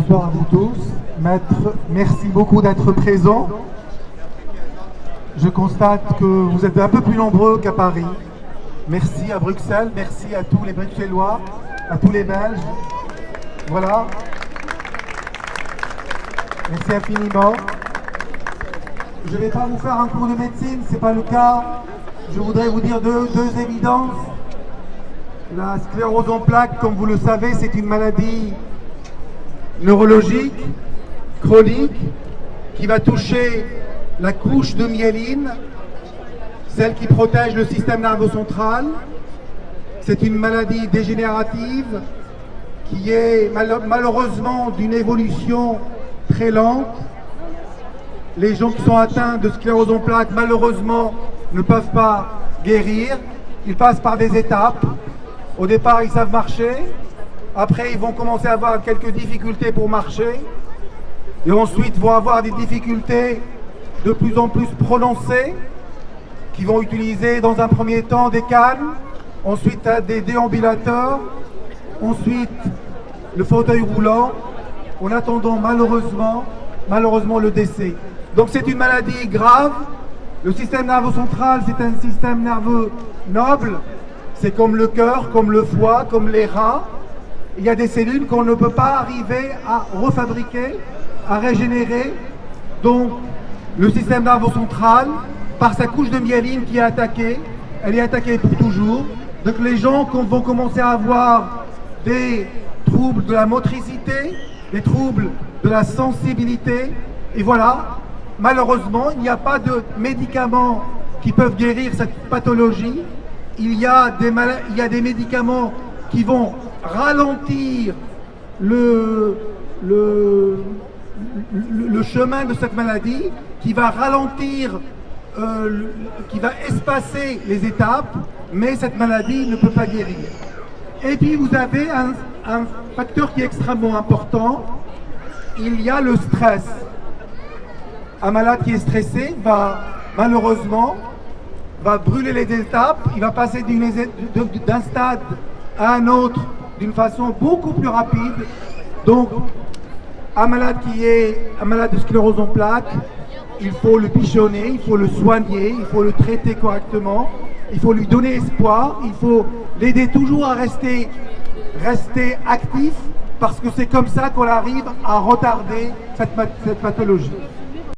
Bonsoir à vous tous. Maître, merci beaucoup d'être présent. Je constate que vous êtes un peu plus nombreux qu'à Paris. Merci à Bruxelles, merci à tous les Bruxellois, à tous les Belges. Voilà. Merci infiniment. Je ne vais pas vous faire un cours de médecine, ce n'est pas le cas. Je voudrais vous dire deux évidences. La sclérose en plaques, comme vous le savez, c'est une maladie neurologique, chronique, qui va toucher la couche de myéline, celle qui protège le système nerveux central. C'est une maladie dégénérative qui est malheureusement d'une évolution très lente. Les gens qui sont atteints de sclérose en plaques, malheureusement, ne peuvent pas guérir. Ils passent par des étapes. Au départ, ils savent marcher. Après, ils vont commencer à avoir quelques difficultés pour marcher. Et ensuite, vont avoir des difficultés de plus en plus prononcées, qui vont utiliser dans un premier temps des cannes, ensuite des déambulateurs, ensuite le fauteuil roulant, en attendant malheureusement le décès. Donc c'est une maladie grave. Le système nerveux central, c'est un système nerveux noble. C'est comme le cœur, comme le foie, comme les reins. Il y a des cellules qu'on ne peut pas arriver à refabriquer, à régénérer. Donc le système nerveux central, par sa couche de myéline qui est attaquée, elle est attaquée pour toujours. Donc les gens vont commencer à avoir des troubles de la motricité, des troubles de la sensibilité. Et voilà, malheureusement, il n'y a pas de médicaments qui peuvent guérir cette pathologie. Il y a des médicaments qui vont ralentir le chemin de cette maladie, qui va ralentir, qui va espacer les étapes, mais cette maladie ne peut pas guérir. Et puis vous avez un facteur qui est extrêmement important, il y a le stress. Un malade qui est stressé va malheureusement brûler les étapes, il va passer d'un stade à un autre d'une façon beaucoup plus rapide. Donc un malade de sclérose en plaques, il faut le bichonner, il faut le soigner, il faut le traiter correctement, il faut lui donner espoir, il faut l'aider toujours à rester actif, parce que c'est comme ça qu'on arrive à retarder cette pathologie.